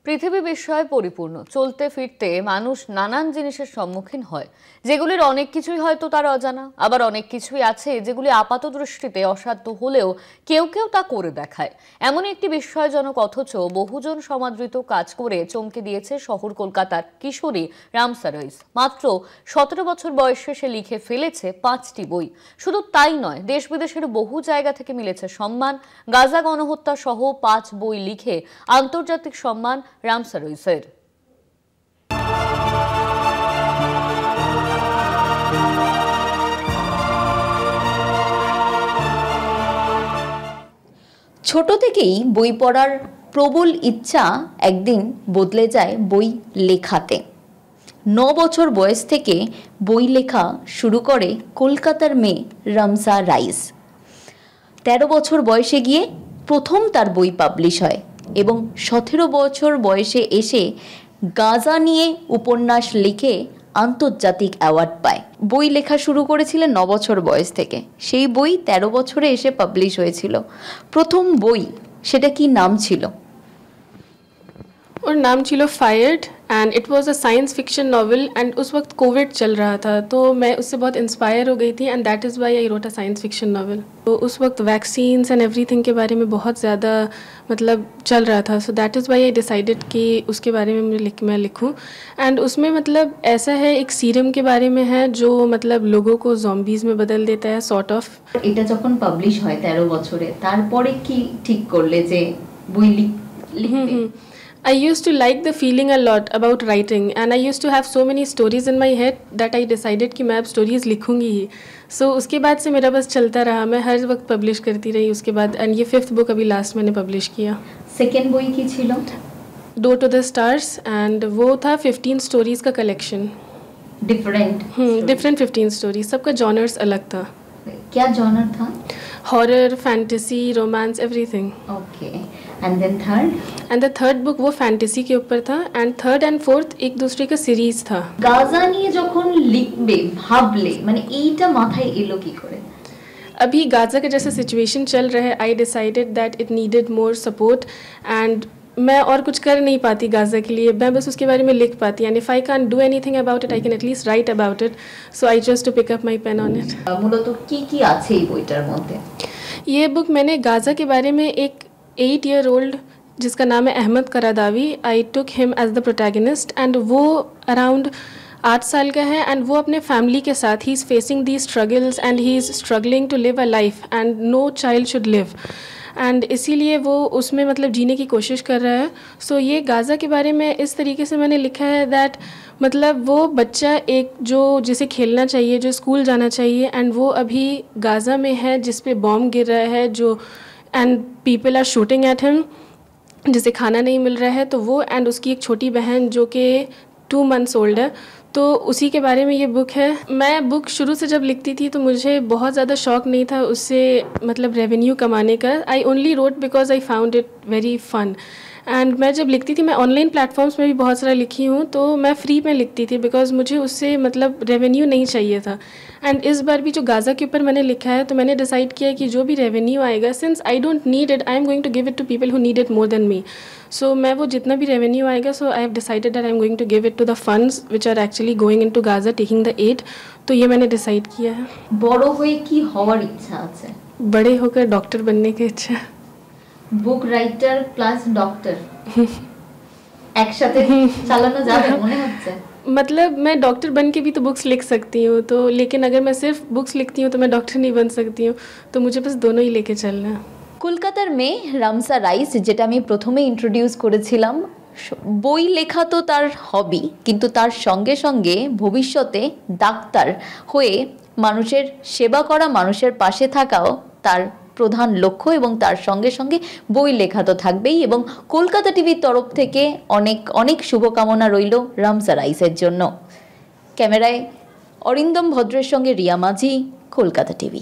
পৃথিবী বিস্ময়ে পরিপূর্ণ। চলতে ফিরতে মানুষ নানান জিনিসের সম্মুখীন হয়, যেগুলির অনেক কিছুই হয়তো তার অজানা, আবার অনেক কিছুই আছে যেগুলি আপাত দৃষ্টিতে অসাধ্য হলেও কেউ কেউ তা করে দেখায়। এমন একটি বিস্ময়জনক অথচ বহুজন সমাদৃত কাজ করে চমকে দিয়েছে শহর কলকাতার কিশোরী রামসা রইস। মাত্র 17 বছর বয়সে সে লিখে ফেলেছে 5টি বই। শুধু তাই নয়, দেশ বিদেশের বহু জায়গা থেকে মিলেছে সম্মান। গাজা গণহত্যা সহ 5 বই লিখে আন্তর্জাতিক সম্মান রামসা রইসের। ছোট থেকেই বই পড়ার প্রবল ইচ্ছা একদিন বদলে যায় বই লেখাতে। 9 বছর বয়স থেকে বই লেখা শুরু করে কলকাতার মেয়ে রামসা রাইস। 13 বছর বয়সে গিয়ে প্রথম তার বই পাবলিশ হয় এবং 17 বছর বয়সে এসে গাজা নিয়ে উপন্যাস লিখে আন্তর্জাতিক অ্যাওয়ার্ড পায়। বই লেখা শুরু করেছিলেন 9 বছর বয়স থেকে, সেই বই 13 বছরে এসে পাবলিশ হয়েছিল। প্রথম বই, সেটা কি নাম ছিল? और नाम चिलो fired and it was a science fiction novel and उस वक्त कोविड चल रहा था, तो मैं उससे बहुत इंस्पायर हो गई थी and that is why I wrote a science fiction novel. तो उस वक्त वैक्सीन्स एंड एवरीथिंग के बारे में बहुत ज़्यादा मतलब चल रहा था, so that is why I decided कि उसके बारे में मैं लिखूं। एंड उसमें मतलब ऐसा है, एक सीरम के बारे में है जो मतलब लोगों को जॉम्बीज़ में बदल देता है सॉर्ट ऑफ। এটা যখন পাবলিশ হয় 13 বছরে, তারপরে কি ঠিক করলে যে বই লিখবে? I used to like the feeling a lot about writing and I used to have so many stories in my head that I decided कि मैं अब stories लिखूंगी ही। So उसके बाद से मेरा बस चलता रहा, मैं हर वक्त पब्लिश करती रही उसके बाद, एंड ये 5th बुक अभी लास्ट मैंने पब्लिश किया। सेकेंड বই কি ছিল? Door to the stars, and वो था 15 स्टोरीज का कलेक्शन। डिफरेंट 15 स्टोरीज, सबका जॉनर्स अलग था। क्या जॉनर था? Horror, fantasy, romance, everything. Okay, and then third? And the third book वो फैंटेसी के ऊपर था, एंड थर्ड एंड फोर्थ एक दूसरे का सीरीज था। গাজা নিয়ে যখন লিখবে ভাবলে মানে এইটা মাথায় এলো কি করে? अभी गाजा का जैसा सिचुएशन चल रहा है, I decided that it needed more support and मैं और कुछ कर नहीं पाती गाजा के लिए, मैं बस उसके बारे में लिख पाती, and if I can do anything about it I can at least write about it, so I just to pick up my pen on it. মূলত কি কি আছে এই বইটার মধ্যে? ये बुक मैंने गाजा के बारे में एक 8 year old जिसका नाम है Ahmad Karadawi, I took him as the protagonist, and वो अराउंड 8 साल का है एंड वो अपने फैमिली के साथ he is facing the struggles and he is struggling to live a life and no child should live, and इसीलिए वो उसमें मतलब जीने की कोशिश कर रहा है। सो ये गाज़ा के बारे में इस तरीके से मैंने लिखा है दैट मतलब वो बच्चा एक जो जिसे खेलना चाहिए, जो स्कूल जाना चाहिए, एंड वो अभी गाज़ा में है जिस पे बॉम्ब गिर रहा है जो, and people are shooting at him, जिसे खाना नहीं मिल रहा है, तो वो एंड उसकी एक छोटी बहन जो कि 2 months ओल्ड है, तो उसी के बारे में ये बुक है। मैं बुक शुरू से जब लिखती थी तो मुझे बहुत ज़्यादा शौक नहीं था उससे मतलब रेवेन्यू कमाने का, I only wrote because I found it very fun. And मैं जब लिखती थी, मैं ऑनलाइन प्लेटफॉर्म्स में भी बहुत सारा लिखी हूँ, तो मैं फ्री में लिखती थी बिकॉज मुझे उससे मतलब रेवेन्यू नहीं चाहिए था। एंड इस बार भी जो गाज़ा के ऊपर मैंने लिखा है, तो मैंने डिसाइड किया कि जो भी रेवेन्यू आएगा, since I don't need it, I am going to give it to people who need it more than me, so मैं वो जितना भी रेवेन्यू आएगा, so I have decided that I am going to give it to the funds which are actually going into Gaza taking the aid, तो ये मैंने decide किया है। বড় হয়ে কি হওয়ার ইচ্ছা আছে? बड़े होकर डॉक्टर बनने की इच्छा। বুক রাইটার প্লাস ডক্টর একসাথে চালানো যাবে মনে হচ্ছে? मतलब मैं डॉक्टर बन के भी तो बुक्स लिख सकती हूँ, तो लेकिन अगर मैं सिर्फ बुक्स लिखती हूँ तो मैं डॉक्टर नहीं बन सकती हूँ, तो मुझे बस दोनों ही लेके चलना है। কলকাতার মেয়ে রামসা রাইস, যেটা আমি প্রথমে ইন্ট্রোডিউস করেছিলাম, বই লেখা তো তার হবি, কিন্তু তার সঙ্গে সঙ্গে ভবিষ্যতে ডাক্তার হয়ে মানুষের সেবা করা, মানুষের পাশে থাকাও তার প্রধান লক্ষ্য, এবং তার সঙ্গে সঙ্গে বই লেখা তো থাকবেই। এবং কলকাতা টিভির তরফ থেকে অনেক অনেক শুভকামনা রইল রামসা রাইসের জন্য। ক্যামেরায় অরিন্দম ভদ্রের সঙ্গে রিয়া মাঝি, কলকাতা টিভি।